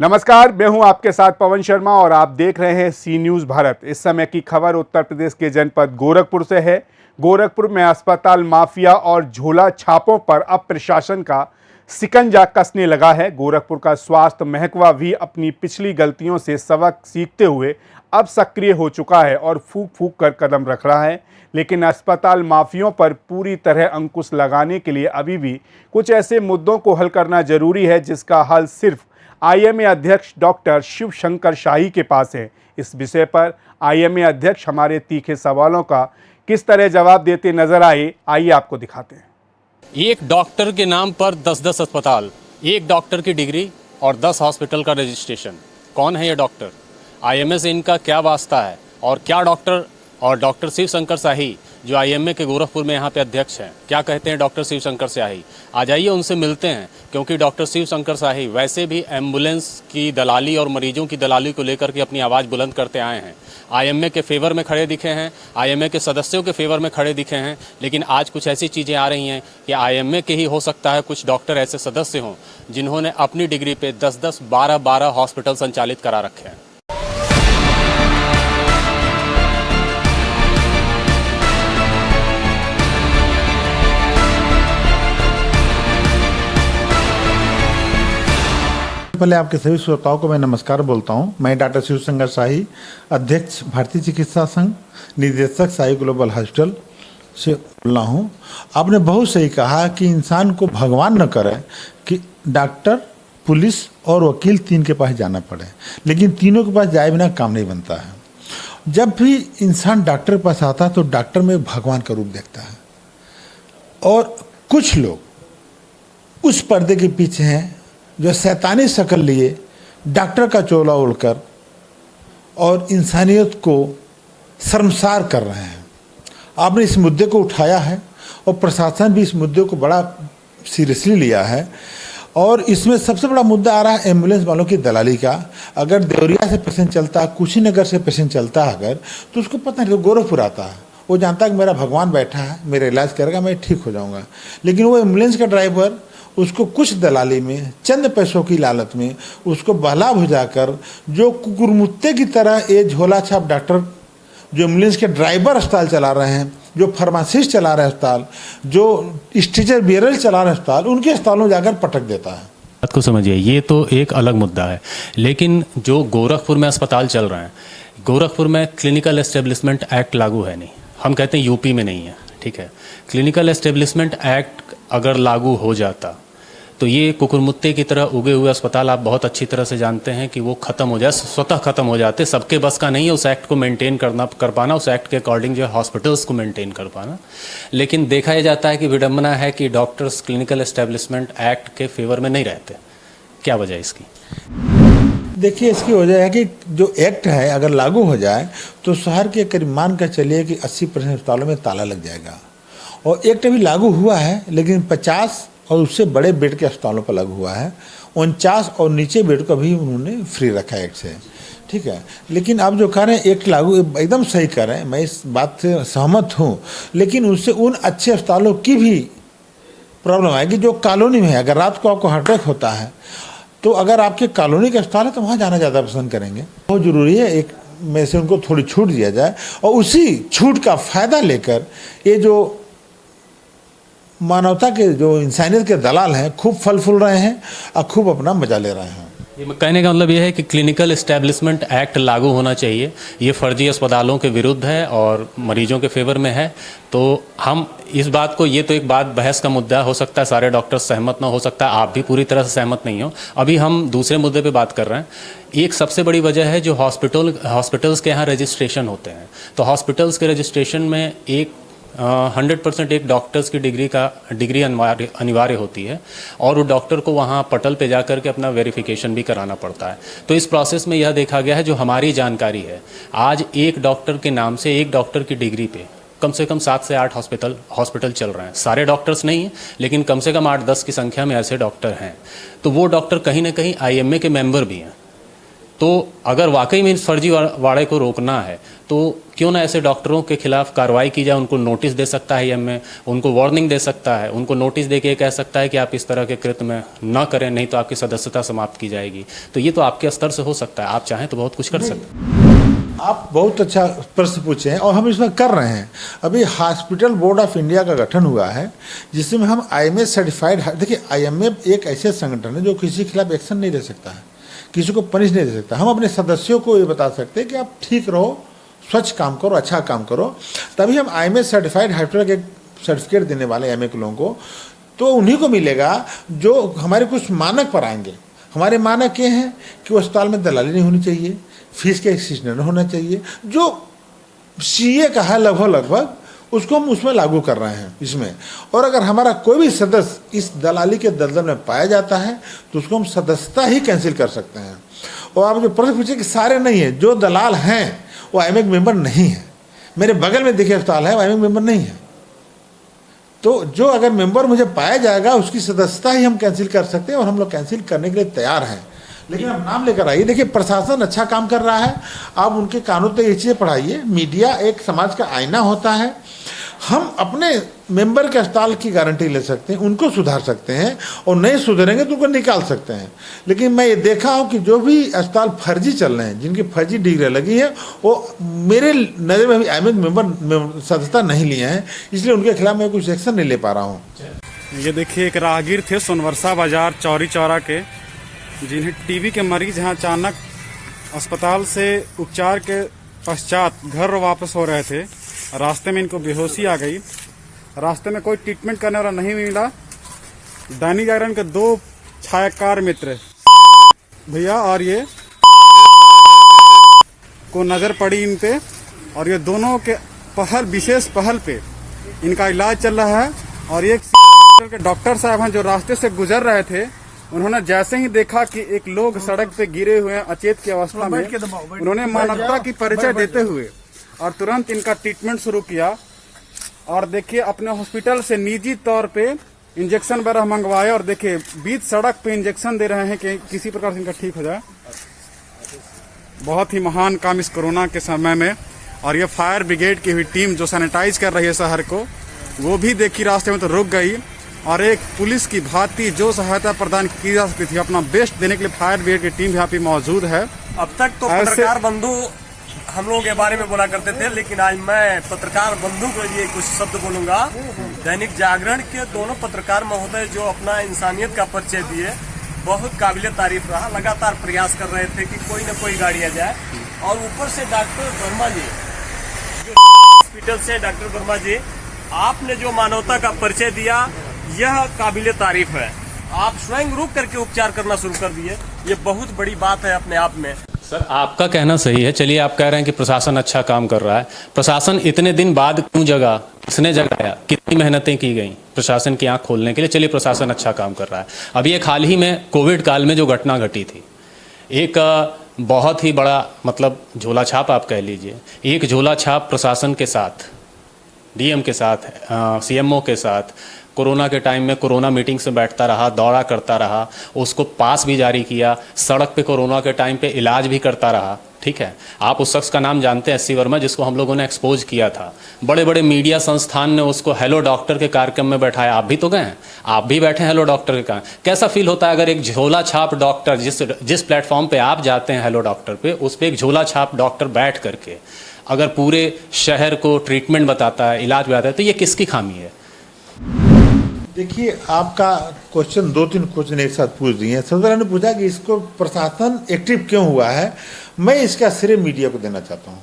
नमस्कार, मैं हूं आपके साथ पवन शर्मा और आप देख रहे हैं सी न्यूज़ भारत। इस समय की खबर उत्तर प्रदेश के जनपद गोरखपुर से है। गोरखपुर में अस्पताल माफिया और झोला छापों पर अब प्रशासन का शिकंजा कसने लगा है। गोरखपुर का स्वास्थ्य महकमा भी अपनी पिछली गलतियों से सबक सीखते हुए अब सक्रिय हो चुका है और फूंक फूंक कर कदम रख रहा है। लेकिन अस्पताल माफियों पर पूरी तरह अंकुश लगाने के लिए अभी भी कुछ ऐसे मुद्दों को हल करना जरूरी है जिसका हल सिर्फ आईएमए अध्यक्ष डॉक्टर शिव शंकर शाही के पास है। इस विषय पर आईएमए अध्यक्ष हमारे तीखे सवालों का किस तरह जवाब देते नजर आए, आइए आपको दिखाते हैं। एक डॉक्टर के नाम पर 10-10 अस्पताल, एक डॉक्टर की डिग्री और 10 हॉस्पिटल का रजिस्ट्रेशन। कौन है ये डॉक्टर? आईएमए से इनका क्या वास्ता है? और क्या डॉक्टर शिव शंकर शाही जो आईएमए के गोरखपुर में यहाँ पे अध्यक्ष हैं, क्या कहते हैं डॉक्टर शिव शंकर शाही? आ जाइए उनसे मिलते हैं, क्योंकि डॉक्टर शिव शंकर शाही वैसे भी एम्बुलेंस की दलाली और मरीजों की दलाली को लेकर के अपनी आवाज़ बुलंद करते आए हैं। आईएमए के फेवर में खड़े दिखे हैं, आईएमए के सदस्यों के फेवर में खड़े दिखे हैं, लेकिन आज कुछ ऐसी चीज़ें आ रही हैं कि आईएमए के ही हो सकता है कुछ डॉक्टर ऐसे सदस्य हों जिन्होंने अपनी डिग्री पे 10-10, 12-12 हॉस्पिटल संचालित करा रखे हैं। पहले आपके सभी श्रोताओं को मैं नमस्कार बोलता हूं। मैं डॉक्टर शिव शंकर शाही, अध्यक्ष भारतीय चिकित्सा संघ, निदेशक शाही ग्लोबल हॉस्पिटल से बोल रहा हूं। आपने बहुत सही कहा कि इंसान को भगवान न करे कि डॉक्टर, पुलिस और वकील तीन के पास जाना पड़े, लेकिन तीनों के पास जाए बिना काम नहीं बनता है। जब भी इंसान डॉक्टर के पास आता है तो डॉक्टर में भगवान का रूप देखता है, और कुछ लोग उस पर्दे के पीछे हैं जो शैतानी शक्ल लिए डॉक्टर का चोला ओढ़कर और इंसानियत को शर्मसार कर रहे हैं। आपने इस मुद्दे को उठाया है और प्रशासन भी इस मुद्दे को बड़ा सीरियसली लिया है, और इसमें सबसे बड़ा मुद्दा आ रहा है एम्बुलेंस वालों की दलाली का। अगर देवरिया से पेशेंट चलता है, कुशीनगर से पेशेंट चलता है अगर, तो उसको पता नहीं, तो गोरखपुर आता है, वो जानता है कि मेरा भगवान बैठा है, मेरा इलाज करेगा, मैं ठीक हो जाऊँगा। लेकिन वो एम्बुलेंस का ड्राइवर उसको कुछ दलाली में, चंद पैसों की लालच में उसको बहला भुजाकर, जो कुकुरमुत्ते की तरह ये झोला छाप डॉक्टर, जो एम्बुलेंस के ड्राइवर अस्पताल चला रहे हैं, जो फार्मासिस्ट चला रहे हैं अस्पताल, जो स्ट्रेचर बेरर चला रहे हैं अस्पताल, उनके अस्पतालों में जाकर पटक देता है। बात को समझिए, ये तो एक अलग मुद्दा है। लेकिन जो गोरखपुर में अस्पताल चल रहे हैं, गोरखपुर में क्लिनिकल एस्टेब्लिशमेंट एक्ट लागू है नहीं। हम कहते हैं यूपी में नहीं है, ठीक है। क्लिनिकल एस्टेब्लिशमेंट एक्ट अगर लागू हो जाता तो ये कुकुरमुत्ते की तरह उगे हुए अस्पताल, आप बहुत अच्छी तरह से जानते हैं कि वो ख़त्म हो जाए, स्वतः ख़त्म हो जाते। सबके बस का नहीं है उस एक्ट को मेंटेन कर पाना, उस एक्ट के अकॉर्डिंग जो है हॉस्पिटल्स को मेंटेन कर पाना। लेकिन देखा यह जाता है कि विडम्बना है कि डॉक्टर्स क्लिनिकल एस्टेब्लिशमेंट एक्ट के फेवर में नहीं रहते। क्या वजह है इसकी? देखिए, इसकी वजह है कि जो एक्ट है अगर लागू हो जाए तो शहर के करीब मान कर चलिए कि 80% अस्पतालों में ताला लग जाएगा। और एक्ट अभी लागू हुआ है, लेकिन 50 और उससे बड़े बेड के अस्पतालों पर लागू हुआ है। 49 और नीचे बेड को भी उन्होंने फ्री रखा है एक्ट से, ठीक है। लेकिन आप जो कह रहे हैं एक्ट लागू, एकदम सही कर रहे हैं, मैं इस बात से सहमत हूँ। लेकिन उससे उन अच्छे अस्पतालों की भी प्रॉब्लम आएगी जो कॉलोनी में है। अगर रात को आपको हार्ट अटैक होता है तो अगर आपके कॉलोनी का अस्पताल है तो वहाँ जाना ज़्यादा पसंद करेंगे। बहुत ज़रूरी है एक में से उनको थोड़ी छूट दिया जाए, और उसी छूट का फ़ायदा लेकर ये जो मानवता के, जो इंसानियत के दलाल हैं, खूब फल फूल रहे हैं और खूब अपना मजा ले रहे हैं। ये कहने का मतलब ये है कि क्लिनिकल एस्टेब्लिशमेंट एक्ट लागू होना चाहिए। ये फर्जी अस्पतालों के विरुद्ध है और मरीजों के फेवर में है। तो हम इस बात को, ये तो एक बात बहस का मुद्दा हो सकता है, सारे डॉक्टर सहमत ना हो सकता है, आप भी पूरी तरह से सहमत नहीं हो। अभी हम दूसरे मुद्दे पे बात कर रहे हैं। एक सबसे बड़ी वजह है जो हॉस्पिटल्स के यहाँ रजिस्ट्रेशन होते हैं। तो हॉस्पिटल्स के रजिस्ट्रेशन में 100% एक डॉक्टर्स की डिग्री अनिवार्य होती है, और वो डॉक्टर को वहाँ पटल पे जाकर के अपना वेरिफिकेशन भी कराना पड़ता है। तो इस प्रोसेस में यह देखा गया है, जो हमारी जानकारी है, आज एक डॉक्टर के नाम से, एक डॉक्टर की डिग्री पे कम से कम 7 से 8 हॉस्पिटल चल रहे हैं। सारे डॉक्टर्स नहीं हैं, लेकिन कम से कम 8-10 की संख्या में ऐसे डॉक्टर हैं। तो वो डॉक्टर कहीं ना कहीं आईएमए के मेंबर भी हैं। तो अगर वाकई में इस फर्जीवाड़े को रोकना है तो क्यों ना ऐसे डॉक्टरों के खिलाफ कार्रवाई की जाए। उनको नोटिस दे सकता है एएमए, उनको वार्निंग दे सकता है, उनको नोटिस दे के कह सकता है कि आप इस तरह के कृत्य में न करें, नहीं तो आपकी सदस्यता समाप्त की जाएगी। तो ये तो आपके स्तर से हो सकता है, आप चाहें तो बहुत कुछ कर सकते हैं। आप बहुत अच्छा प्रश्न पूछे हैं और हम इसमें कर रहे हैं। अभी हॉस्पिटल बोर्ड ऑफ इंडिया का गठन हुआ है जिसमें हम आईएमए सर्टिफाइड, देखिए आईएमए एक ऐसे संगठन है जो किसी के खिलाफ एक्शन नहीं ले सकता है, किसी को पनिश नहीं दे सकता। हम अपने सदस्यों को ये बता सकते हैं कि आप ठीक रहो, स्वच्छ काम करो, अच्छा काम करो, तभी हम आईएमए सर्टिफाइड हॉस्पिटल के सर्टिफिकेट देने वाले एमए के लोगों को, तो उन्हीं को मिलेगा जो हमारे कुछ मानक पर आएंगे। हमारे मानक ये हैं कि अस्पताल में दलाली नहीं होनी चाहिए, फीस का एक्सीजन होना चाहिए, जो सीए का है लगभग उसको हम उसमें लागू कर रहे हैं इसमें। और अगर हमारा कोई भी सदस्य इस दलाली के दलदल में पाया जाता है तो उसको हम सदस्यता ही कैंसिल कर सकते हैं। और आप जो प्रश्न पूछे कि सारे नहीं है, जो दलाल हैं वो आईएमए मेंबर नहीं है। मेरे बगल में देखिए अस्पताल है, वो आईएमए मेंबर नहीं है। तो जो अगर मेंबर मुझे पाया जाएगा उसकी सदस्यता ही हम कैंसिल कर सकते हैं और हम लोग कैंसिल करने के लिए तैयार हैं। लेकिन आप नाम लेकर आइए, देखिए प्रशासन अच्छा काम कर रहा है, आप उनके कानून तक ये चीज़ें पढ़ाइए। मीडिया एक समाज का आईना होता है। हम अपने मेंबर के अस्पताल की गारंटी ले सकते हैं, उनको सुधार सकते हैं, और नहीं सुधरेंगे तो उनको निकाल सकते हैं। लेकिन मैं ये देखा हूँ कि जो भी अस्पताल फर्जी चल रहे हैं, जिनकी फर्जी डिग्री लगी है, वो मेरे नज़र में भी आईएमए मेंबर सदस्यता नहीं लिए हैं, इसलिए उनके खिलाफ मैं कुछ एक्शन नहीं ले पा रहा हूँ। ये देखिए एक राहगीर थे सोनवर्षा बाजार चौरी चौरा के, जिन्हें टीबी के मरीज यहाँ अचानक अस्पताल से उपचार के पश्चात घर वापस हो रहे थे। रास्ते में इनको बेहोशी आ गई। रास्ते में कोई ट्रीटमेंट करने वाला नहीं मिला। दैनिक जागरण के 2 छायाकार मित्र भैया और ये को नजर पड़ी इन पे, और ये दोनों के विशेष पहल पे इनका इलाज चल रहा है। और एक के डॉक्टर साहब हैं जो रास्ते से गुजर रहे थे, उन्होंने जैसे ही देखा कि एक लोग सड़क पे गिरे हुए हैं अचेत की अवस्था में, उन्होंने मानवता की परिचय देते हुए और तुरंत इनका ट्रीटमेंट शुरू किया। और देखिए अपने हॉस्पिटल से निजी तौर पे इंजेक्शन वगैरह मंगवाए, और देखिए बीच सड़क पे इंजेक्शन दे रहे हैं कि किसी प्रकार से इनका ठीक हो जाए। बहुत ही महान काम इस कोरोना के समय में। और ये फायर ब्रिगेड की हुई टीम जो सैनिटाइज कर रही है शहर को, वो भी देखी रास्ते में तो रुक गई। और एक पुलिस की भांति जो सहायता प्रदान की जा सकती थी, अपना बेस्ट देने के लिए फायर ब्रिगेड की टीम यहाँ पे मौजूद है। अब तक तो पत्रकार बंधु हम लोगों के बारे में बोला करते थे, लेकिन आज मैं पत्रकार बंधु के लिए कुछ शब्द बोलूंगा। दैनिक जागरण के दोनों पत्रकार महोदय जो अपना इंसानियत का परिचय दिए, बहुत काबिले तारीफ रहा। लगातार प्रयास कर रहे थे कि कोई न कोई गाड़ी आ जाए। और ऊपर से डॉक्टर वर्मा जी, हॉस्पिटल से डॉक्टर वर्मा जी, आपने जो मानवता का परिचय दिया यह काबिले तारीफ है। आप स्वयं रुक करके उपचार करना शुरू कर दिए, ये बहुत बड़ी बात है अपने आप में। सर आपका कहना सही है। चलिए आप कह रहे हैं कि प्रशासन अच्छा काम कर रहा है। प्रशासन इतने दिन बाद क्यों जगा, किसने जगाया, कितनी मेहनतें की गई प्रशासन की आंख खोलने के लिए? चलिए प्रशासन अच्छा काम कर रहा है। अभी एक हाल ही में कोविड काल में जो घटना घटी थी, एक बहुत ही बड़ा मतलब झोला छाप आप कह लीजिए, एक झोला छाप प्रशासन के साथ, डीएम के साथ, सीएमओ के साथ कोरोना के टाइम में कोरोना मीटिंग से बैठता रहा, दौरा करता रहा, उसको पास भी जारी किया, सड़क पे कोरोना के टाइम पे इलाज भी करता रहा। ठीक है, आप उस शख्स का नाम जानते हैं, एससी वर्मा, जिसको हम लोगों ने एक्सपोज किया था। बड़े बड़े मीडिया संस्थान ने उसको हेलो डॉक्टर के कार्यक्रम में बैठाया। आप भी तो गए हैं, आप भी बैठे हेलो डॉक्टर के कार्यक्रम। कैसा फील होता है अगर एक झोला छाप डॉक्टर, जिस प्लेटफॉर्म पे आप जाते हैं हेलो डॉक्टर पे, उस पर एक झोला छाप डॉक्टर बैठ करके अगर पूरे शहर को ट्रीटमेंट बताता है, इलाज बताता है, तो ये किसकी खामी है? देखिए आपका क्वेश्चन 2-3 क्वेश्चन एक साथ पूछ दिए हैं। सबसे ने पूछा कि इसको प्रशासन एक्टिव क्यों हुआ है। मैं इसका श्रेय मीडिया को देना चाहता हूँ।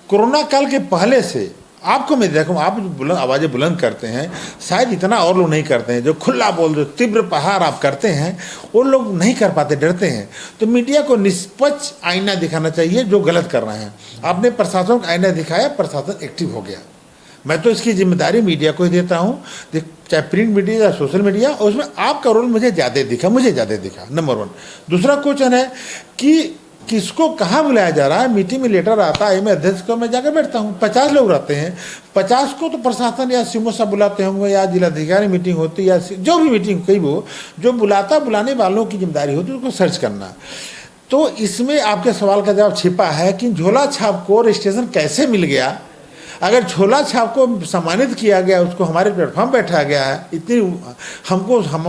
कोरोना काल के पहले से आपको मैं देखूँ, आप बुलंद आवाज़ें बुलंद करते हैं, शायद इतना और लोग नहीं करते हैं। जो खुला बोल दो, तीव्र प्रहार आप करते हैं, वो लोग नहीं कर पाते, डरते हैं। तो मीडिया को निष्पक्ष आईना दिखाना चाहिए जो गलत कर रहे हैं। आपने प्रशासन को आईना दिखाया, प्रशासन एक्टिव हो गया। मैं तो इसकी जिम्मेदारी मीडिया को ही देता हूँ, चाहे प्रिंट मीडिया या सोशल मीडिया, और उसमें आपका रोल मुझे ज़्यादा दिखा, नंबर 1। दूसरा क्वेश्चन है कि किसको कहाँ बुलाया जा रहा है। मीटिंग में लेटर आता है, मैं अध्यक्ष को मैं जाकर बैठता हूँ, 50 लोग रहते हैं, 50 को तो प्रशासन या सीएमओ साहब बुलाते होंगे, या जिलाधिकारी मीटिंग होती, या जो भी मीटिंग कई वो जो बुलाने वालों की जिम्मेदारी होती है उसको सर्च करना। तो इसमें आपके सवाल का जवाब छिपा है कि झोला छाप को रजिस्ट्रेशन कैसे मिल गया। अगर झोला छाप को सम्मानित किया गया, उसको हमारे प्लेटफॉर्म बैठा गया है, इतनी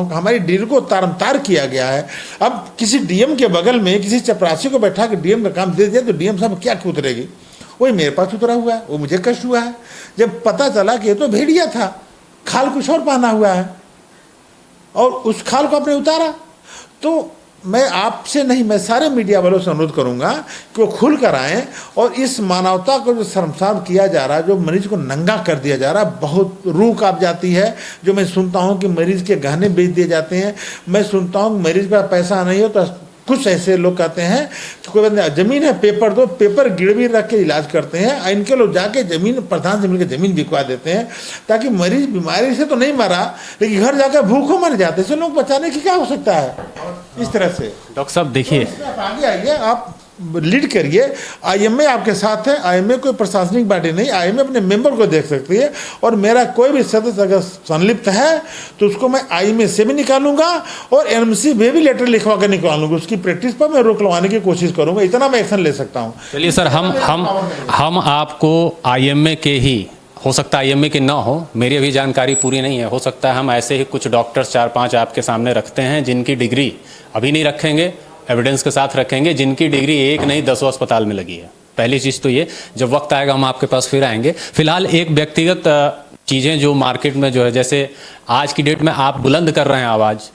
हमारी डील को तारमतार किया गया है। अब किसी डीएम के बगल में किसी चपरासी को बैठा के डीएम का काम दे दिया तो डीएम साहब क्या उतरेगी? वही मेरे पास उतरा हुआ है, वो मुझे कष्ट हुआ है जब पता चला कि ये तो भेड़िया था, खाल कुछ और पहना हुआ है और उस खाल को आपने उतारा। तो मैं आपसे नहीं, मैं सारे मीडिया वालों से अनुरोध करूंगा कि वो खुल कर आएँ और इस मानवता को जो शर्मसार किया जा रहा है, जो मरीज को नंगा कर दिया जा रहा है, बहुत रूह कांप जाती है। जो मैं सुनता हूं कि मरीज के गहने बेच दिए जाते हैं, मैं सुनता हूं कि मरीज का पैसा नहीं हो तो कुछ ऐसे लोग कहते हैं कि कोई बंदे जमीन है पेपर दो, पेपर गिरवी रख के इलाज करते हैं। इनके लोग जाके जमीन प्रधान से मिलकर जमीन बिकवा देते हैं ताकि मरीज बीमारी से तो नहीं मरा लेकिन घर जाकर भूखों मर जाते। इससे लोग बचाने की क्या हो सकता है? इस तरह से डॉक्टर साहब देखिए, आप आगे आइए, आप लीड करिए। आईएमए आपके साथ है। आईएमए कोई प्रशासनिक बॉडी नहीं, आईएमए अपने मेंबर को देख सकती है और मेरा कोई भी सदस्य अगर संलिप्त है तो उसको मैं आईएमए से भी निकालूंगा और एनएमसी में भी लेटर लिखवा कर निकालूंगा। उसकी प्रैक्टिस पर मैं रोक लगवाने की कोशिश करूंगा। इतना मैं एक्शन ले सकता हूँ। चलिए सर, हम आपको आईएमए के ही, हो सकता है आईएमए के ना हो, मेरी अभी जानकारी पूरी नहीं है, हो सकता है हम ऐसे ही कुछ डॉक्टर्स 4-5 आपके सामने रखते हैं जिनकी डिग्री अभी नहीं रखेंगे, एविडेंस के साथ रखेंगे, जिनकी डिग्री 1 नहीं 10 अस्पताल में लगी है। पहली चीज़ तो ये, जब वक्त आएगा हम आपके पास फिर आएंगे। फिलहाल एक व्यक्तिगत चीज़ें जो मार्केट में जो है, जैसे आज की डेट में आप बुलंद कर रहे हैं आवाज़,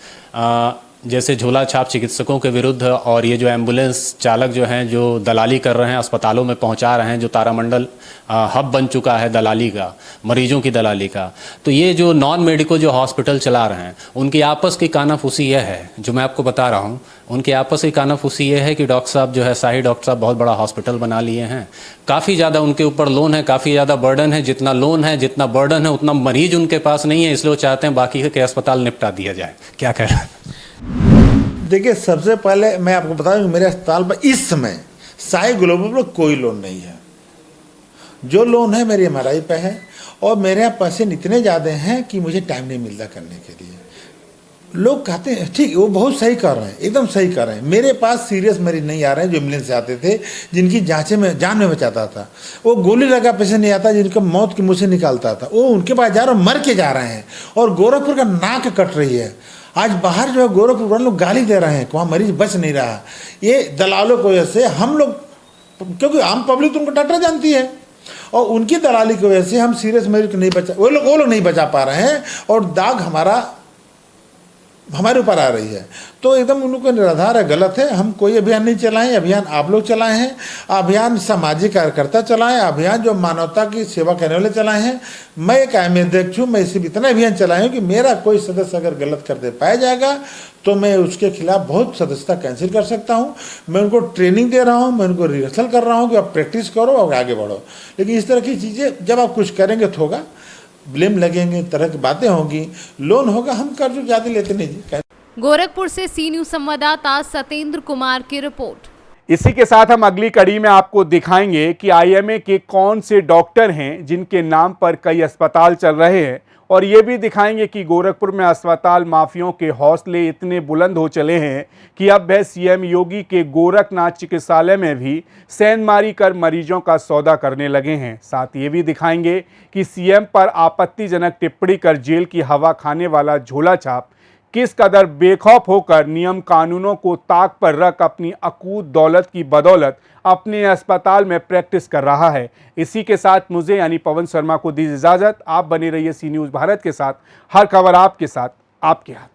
जैसे झोला छाप चिकित्सकों के विरुद्ध और ये जो एम्बुलेंस चालक जो हैं जो दलाली कर रहे हैं, अस्पतालों में पहुंचा रहे हैं, जो तारामंडल हब बन चुका है दलाली का, मरीजों की दलाली का, तो ये जो नॉन मेडिको जो हॉस्पिटल चला रहे हैं उनकी आपस की कानाफूसी यह है, जो मैं आपको बता रहा हूँ, उनकी आपस की कानाफूसी ये है कि डॉक्टर साहब जो है, शाही डॉक्टर साहब बहुत बड़ा हॉस्पिटल बना लिए हैं, काफ़ी ज़्यादा उनके ऊपर लोन है, काफ़ी ज़्यादा बर्डन है। जितना लोन है, जितना बर्डन है, उतना मरीज उनके पास नहीं है, इसलिए वो चाहते हैं बाकी के अस्पताल निपटा दिया जाए। क्या कह रहे हैं? देखिए, सबसे पहले मैं आपको बता दूं कि मेरे अस्पताल पर इस समय साई ग्लोबल पर कोई लोन नहीं है। जो लोन है मेरी एमआरआई पे है और मेरे यहाँ पैसे इतने ज़्यादा हैं कि मुझे टाइम नहीं मिलता करने के लिए। लोग कहते हैं ठीक, वो बहुत सही कर रहे हैं, एकदम सही कर रहे हैं। मेरे पास सीरियस मरीज नहीं आ रहे हैं जो एम्बुलेंस से आते थे, जिनकी जांचें में जान में बचाता था। वो गोली लगा पेशेंट नहीं आता जिनका मौत के मुँह से निकालता था, वो उनके पास जा रहे हैं, मर के जा रहे हैं। और गोरखपुर का नाक कट रही है। आज बाहर जो है गोरखपुर वाले लोग गाली दे रहे हैं कि वहाँ मरीज बच नहीं रहा। ये दलालों की वजह से हम लोग, क्योंकि आम पब्लिक तो उनको डॉक्टर जानती है और उनकी दलाली की वजह से हम सीरियस मरीज को नहीं बचा, वो लोग नहीं बचा पा रहे हैं और दाग हमारे ऊपर आ रही है। तो एकदम उन लोगों का निराधार है, गलत है। हम कोई अभियान नहीं चलाएं, अभियान आप लोग चलाए हैं, अभियान सामाजिक कार्यकर्ता चलाएं, अभियान जो मानवता की सेवा करने वाले चलाए हैं। मैं एक आईएमए अध्यक्ष हूँ, मैं इसी इतना अभियान चलाया हूँ कि मेरा कोई सदस्य अगर गलत करते पाया जाएगा तो मैं उसके खिलाफ बहुत सदस्यता कैंसिल कर सकता हूँ। मैं उनको ट्रेनिंग दे रहा हूँ, मैं उनको रिहर्सल कर रहा हूँ कि आप प्रैक्टिस करो और आगे बढ़ो। लेकिन इस तरह की चीज़ें जब आप कुछ करेंगे तो होगा, ब्लेम लगेंगे, तरह की बातें होंगी, लोन होगा। हम कर्ज ज़्यादा लेते नहीं जी। गोरखपुर से सी न्यूज संवाददाता सतेंद्र कुमार की रिपोर्ट। इसी के साथ हम अगली कड़ी में आपको दिखाएंगे कि आईएमए के कौन से डॉक्टर हैं जिनके नाम पर कई अस्पताल चल रहे हैं, और ये भी दिखाएंगे कि गोरखपुर में अस्पताल माफियों के हौसले इतने बुलंद हो चले हैं कि अब वह सीएम योगी के गोरखनाथ चिकित्सालय में भी सेंधमारी कर मरीजों का सौदा करने लगे हैं। साथ ये भी दिखाएंगे कि सीएम पर आपत्तिजनक टिप्पणी कर जेल की हवा खाने वाला झोला छाप किस कदर बेखौफ होकर नियम कानूनों को ताक पर रख अपनी अकूत दौलत की बदौलत अपने अस्पताल में प्रैक्टिस कर रहा है। इसी के साथ मुझे यानी पवन शर्मा को दीजिए इजाजत। आप बने रहिए सी न्यूज़ भारत के साथ। हर खबर आपके साथ, आपके हाथ।